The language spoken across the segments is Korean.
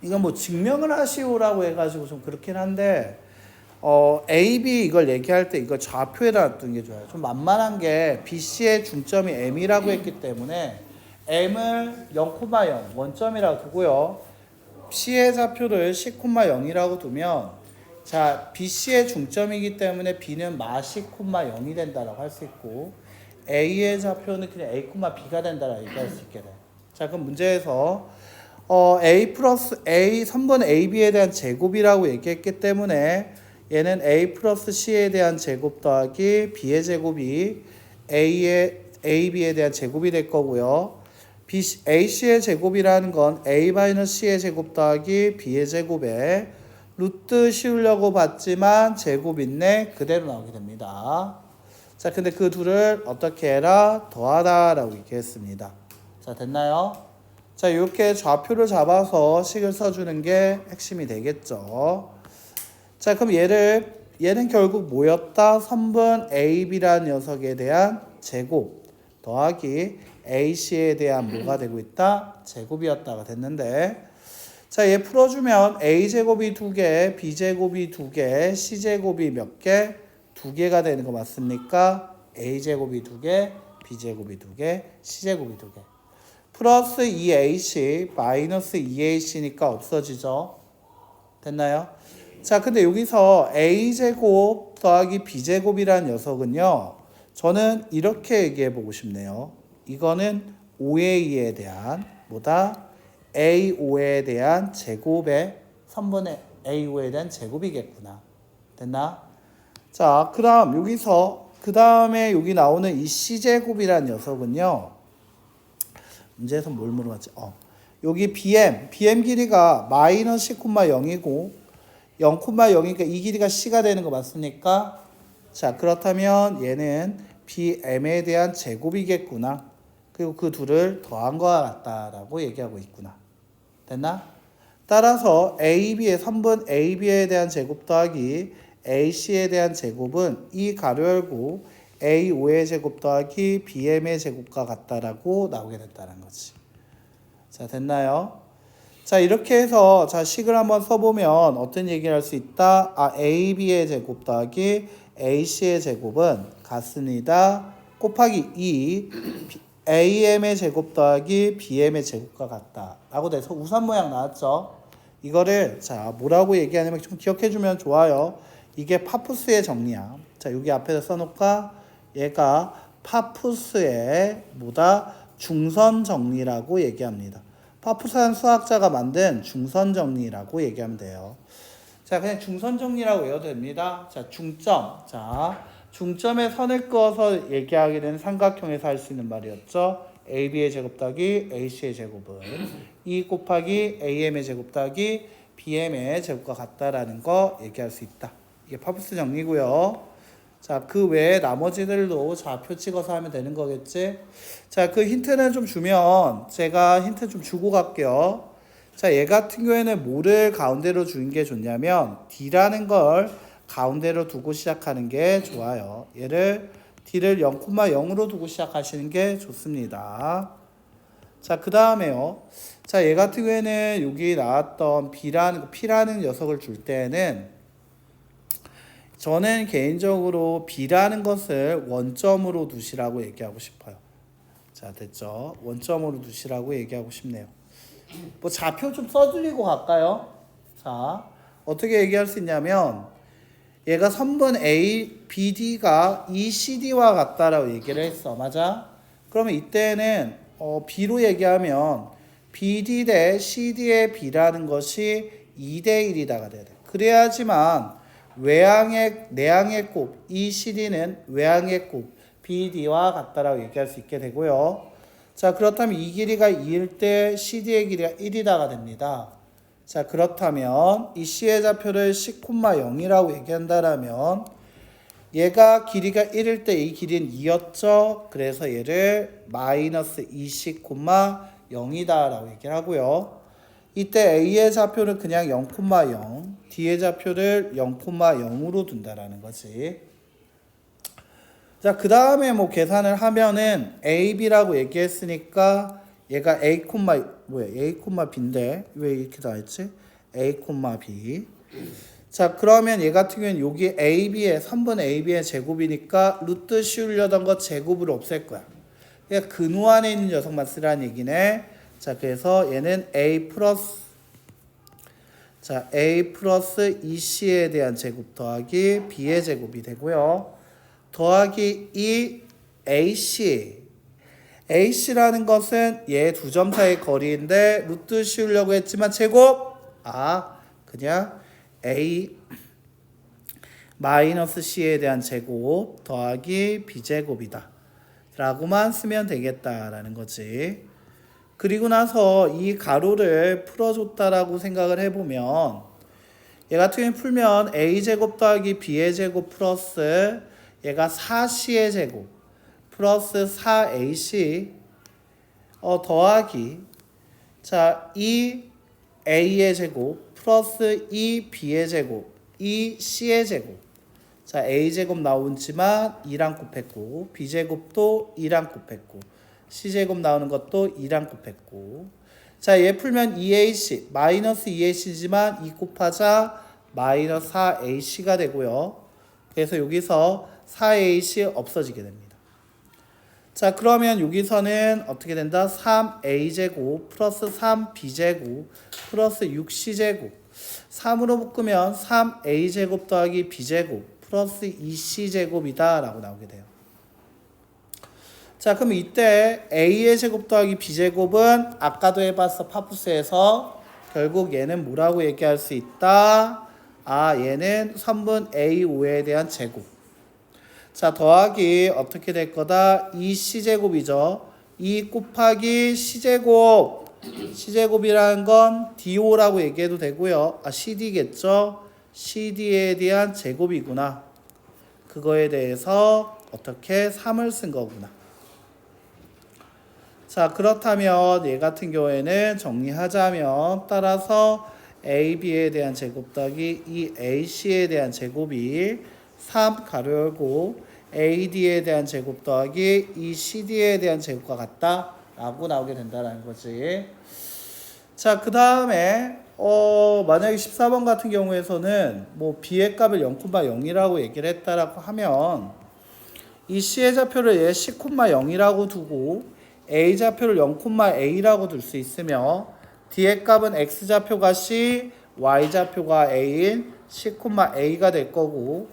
이건 뭐 증명을 하시오라고 해가지고 좀 그렇긴 한데 A, B 이걸 얘기할 때 이거 좌표에다 놔두는 게 좋아요. 좀 만만한 게 BC의 중점이 M이라고 했기 때문에 M을 0,0 원점이라고 두고요. C의 좌표를 10,0이라고 두면 자 BC의 중점이기 때문에 B는 마 10,0이 된다라고 할 수 있고 A의 좌표는 그냥 A, B가 된다라고 얘기할 수 있게 돼요. 자 그럼 문제에서 A 플러스 A 3번 AB에 대한 제곱이라고 얘기했기 때문에 얘는 A 플러스 C에 대한 제곱 더하기 B의 제곱이 AB에 대한 제곱이 될 거고요. AC의 제곱이라는 건 A 마이너스 C의 제곱 더하기 B의 제곱에 루트 씌우려고 봤지만 제곱인데 그대로 나오게 됩니다. 자, 근데 그 둘을 어떻게 해라? 더하다 라고 얘기했습니다. 자, 됐나요? 자, 이렇게 좌표를 잡아서 식을 써주는 게 핵심이 되겠죠. 자, 그럼 얘는 결국 뭐였다? 3번 AB라는 녀석에 대한 제곱 더하기 AC에 대한 뭐가 되고 있다? 제곱이었다가 됐는데 자, 얘 풀어주면 A제곱이 2개, B제곱이 2개, C제곱이 몇 개? 2개가 되는 거 맞습니까? A제곱이 2개, B제곱이 2개, C제곱이 2개. 플러스 2AC, 마이너스 2AC니까 없어지죠. 됐나요? 자, 근데 여기서 A제곱 더하기 B제곱이라는 녀석은요. 저는 이렇게 얘기해 보고 싶네요. 이거는 5A에 대한 뭐다? A5에 대한 제곱의 3분의 A5에 대한 제곱이겠구나. 됐나? 자, 그 다음 여기서 그 다음에 여기 나오는 이 C제곱이라는 녀석은요. 문제에서 뭘 물어봤지? 여기 BM 길이가 마이너스 10,0이고 0,0이니까 이 길이가 C가 되는 거 맞습니까? 자, 그렇다면 얘는 BM에 대한 제곱이겠구나. 그리고 그 둘을 더한 것 같다라고 얘기하고 있구나. 됐나? 따라서 AB의 3번 AB에 대한 제곱 더하기 AC에 대한 제곱은 이 가로 열고 A5의 제곱 더하기 BM의 제곱과 같다라고 나오게 됐다는 거지. 자, 됐나요? 자, 이렇게 해서 자 식을 한번 써보면 어떤 얘기를 할 수 있다? AB의 제곱 더하기 AC의 제곱은 같습니다. 곱하기 2 AM의 제곱 더하기 BM의 제곱과 같다 라고 돼서 우산 모양 나왔죠. 이거를 자 뭐라고 얘기하냐면 좀 기억해주면 좋아요. 이게 파푸스의 정리야. 자, 여기 앞에서 써놓을까? 얘가 파푸스의 뭐다? 중선 정리라고 얘기합니다. 파푸스한 수학자가 만든 중선 정리라고 얘기하면 돼요. 자, 그냥 중선 정리라고 외워도 됩니다. 자, 중점. 자, 중점에 선을 그어서 얘기하게 되는 삼각형에서 할 수 있는 말이었죠. AB의 제곱 더하기 AC의 제곱은 2 곱하기 AM의 제곱 더하기 BM의 제곱과 같다라는 거 얘기할 수 있다. 이게 파푸스 정리고요. 자, 그 외에 나머지들도 좌표 찍어서 하면 되는 거겠지. 자, 그 힌트는 좀 주면 제가 힌트 좀 주고 갈게요. 자, 얘 같은 경우에는 뭐를 가운데로 주는 게 좋냐면 D라는 걸 가운데로 두고 시작하는 게 좋아요. 얘를 D를 0,0으로 두고 시작하시는 게 좋습니다. 자, 그 다음에요. 자, 얘 같은 경우에는 여기 나왔던 P라는 녀석을 줄 때는 저는 개인적으로 B라는 것을 원점으로 두시라고 얘기하고 싶어요. 자, 됐죠? 원점으로 두시라고 얘기하고 싶네요. 뭐 좌표 좀 써드리고 갈까요? 자, 어떻게 얘기할 수 있냐면 얘가 3번 A, BD가 ECD와 같다라고 얘기를 했어. 맞아? 그러면 이때는 B로 얘기하면 BD 대 CD의 B라는 것이 2대 1이다가 돼야 돼. 그래야지만 내항의 곱 ECD는 외항의 곱 BD와 같다라고 얘기할 수 있게 되고요. 자, 그렇다면 이 길이가 2일 때 CD의 길이가 1이다가 됩니다. 자, 그렇다면 이 C의 좌표를 10,0이라고 얘기한다라면 얘가 길이가 1일 때 이 길이는 2였죠. 그래서 얘를 마이너스 20,0이다라고 얘기를 하고요. 이때 A의 좌표는 그냥 0,0, D의 좌표를 0,0으로 둔다라는 거지. 자, 그 다음에 뭐 계산을 하면은 A, B라고 얘기했으니까 얘가 a 콤마 뭐야? a 콤마 b인데 왜 이렇게 나왔지? a 콤마 b. 자, 그러면 얘 같은 경우는 여기 ab의 3분 ab의 제곱이니까 루트 씌우려던 거 제곱을 없앨 거야. 그러니까 근호 안에 있는 녀석만 쓰라는 얘기네. 자, 그래서 얘는 a 플러스 a 플러스 2c에 대한 제곱 더하기 b의 제곱이 되고요. 더하기 2 ac라는 것은 얘 두 점 사이의 거리인데 루트 씌우려고 했지만 제곱 그냥 a 마이너스 c에 대한 제곱 더하기 b제곱이다 라고만 쓰면 되겠다라는 거지. 그리고 나서 이 가로를 풀어줬다라고 생각을 해보면 얘 같은 경우에 풀면 a제곱 더하기 b의 제곱 플러스 얘가 4c의 제곱 플러스 4ac 더하기 자 2a의 제곱 플러스 2b의 제곱 2c의 제곱 자 a제곱 나오지만 2랑 곱했고 b제곱도 2랑 곱했고 c제곱 나오는 것도 2랑 곱했고 자 얘 풀면 2ac 마이너스 2ac지만 2 곱하자 마이너스 4ac가 되고요. 그래서 여기서 4ac 없어지게 됩니다. 자 그러면 여기서는 어떻게 된다? 3a제곱 플러스 3b제곱 플러스 6c제곱 3으로 묶으면 3a제곱 더하기 b제곱 플러스 2c제곱이다 라고 나오게 돼요. 자 그럼 이때 a의 제곱 더하기 b제곱은 아까도 해봤어 파푸스에서 결국 얘는 뭐라고 얘기할 수 있다? 얘는 3분 a5에 대한 제곱 자 더하기 어떻게 될 거다? 2c제곱이죠. 2 곱하기 c제곱 c제곱이라는 건 do-라고 얘기해도 되고요. cd겠죠. cd에 대한 제곱이구나. 그거에 대해서 어떻게 3을 쓴 거구나. 자 그렇다면 얘 같은 경우에는 정리하자면 따라서 ab에 대한 제곱 더하기 2ac에 대한 제곱이 3 가로 열고 ad에 대한 제곱 더하기 2cd에 대한 제곱과 같다 라고 나오게 된다는 거지. 자 그 다음에 만약에 14번 같은 경우에서는 뭐 b의 값을 0,0이라고 얘기를 했다라고 하면 이 c의 좌표를 얘 10,0이라고 두고 a 좌표를 0,a라고 둘 수 있으며 d의 값은 x 좌표가 c, y 좌표가 a인 10,a가 될 거고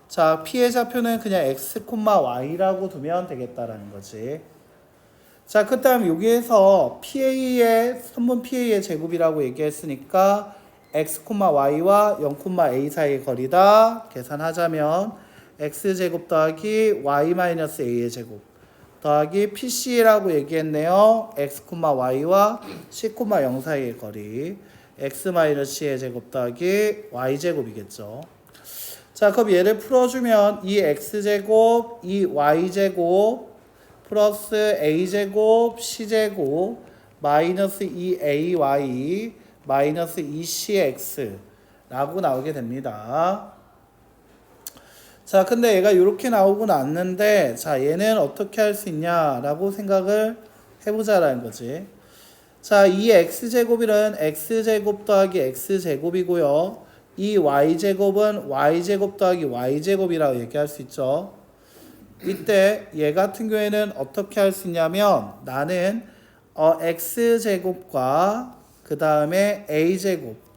자 p의 좌표는 그냥 x, y라고 두면 되겠다라는 거지. 자 그 다음 여기에서 PA의 선분 PA의 제곱이라고 얘기했으니까 x, y와 0,a 사이의 거리다 계산하자면 x제곱 더하기 y-a의 제곱 더하기 PC라고 얘기했네요. x, y와 c,0 사이의 거리 x-c의 제곱 더하기 y제곱이겠죠. 자 그럼 얘를 풀어주면 이 x제곱 이 y제곱 플러스 a제곱 c제곱 마이너스 2ay 마이너스 2cx 라고 나오게 됩니다. 자 근데 얘가 이렇게 나오고 났는데 자 얘는 어떻게 할 수 있냐라고 생각을 해보자라는 거지. 자 이 x제곱은 x제곱 더하기 x제곱이고요. 이 y제곱은 y제곱 더하기 y제곱이라고 얘기할 수 있죠. 이때 얘 같은 경우에는 어떻게 할 수 있냐면 나는 x제곱과 그 다음에 a제곱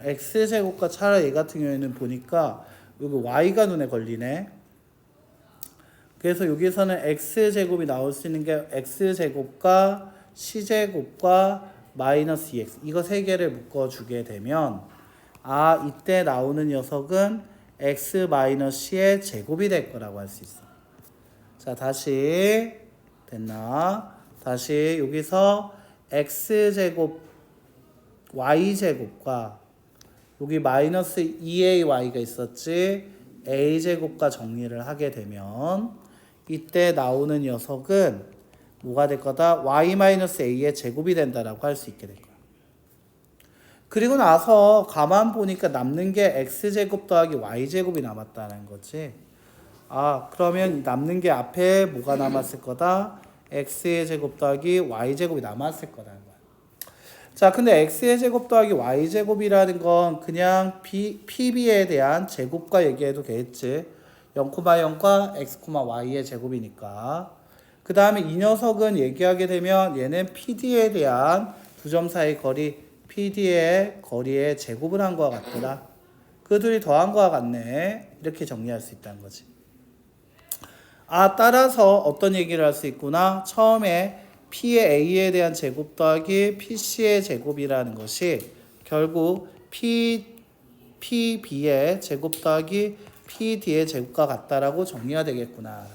x제곱과 차라리 얘 같은 경우에는 보니까 여기 y가 눈에 걸리네. 그래서 여기서는 x제곱이 나올 수 있는 게 x제곱과 c제곱과 마이너스 2x 이거 세 개를 묶어주게 되면 이때 나오는 녀석은 x 마이너스 c의 제곱이 될 거라고 할 수 있어. 자 다시 됐나? 다시 여기서 x제곱 y제곱과 여기 마이너스 2ay가 있었지. a제곱과 정리를 하게 되면 이때 나오는 녀석은 뭐가 될 거다? y-a의 제곱이 된다라고 할 수 있게 될 거야. 그리고 나서 가만 보니까 남는 게 x제곱 더하기 y제곱이 남았다는 거지. 아, 그러면 남는 게 앞에 뭐가 남았을 거다? x의 제곱 더하기 y제곱이 남았을 거다는 거야. 자, 근데 x의 제곱 더하기 y제곱이라는 건 그냥 pb에 대한 제곱과 얘기해도 되겠지. 0,0과 x, y의 제곱이니까. 그 다음에 이 녀석은 얘기하게 되면 얘는 pd에 대한 두 점 사이 거리, pd의 거리의 제곱을 한 거와 같더라. 그 둘이 더한 거와 같네. 이렇게 정리할 수 있다는 거지. 아, 따라서 어떤 얘기를 할 수 있구나. 처음에 P의 A에 대한 제곱 더하기 PC의 제곱이라는 것이 결국 PB의 제곱 더하기 PD의 제곱과 같다라고 정리가 되겠구나.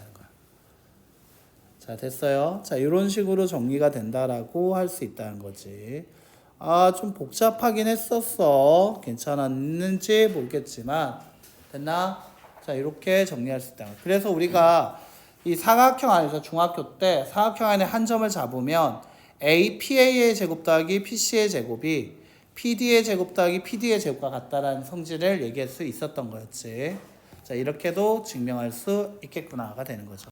자, 됐어요. 자, 이런 식으로 정리가 된다라고 할 수 있다는 거지. 아, 좀 복잡하긴 했었어. 괜찮았는지 모르겠지만 됐나? 자, 이렇게 정리할 수 있다. 그래서 우리가 이 사각형 안에서 중학교 때 사각형 안에 한 점을 잡으면 APA의 제곱 더하기 PC의 제곱이 PD의 제곱 더하기 PD의 제곱과 같다라는 성질을 얘기할 수 있었던 거였지. 자, 이렇게도 증명할 수 있겠구나가 되는 거죠.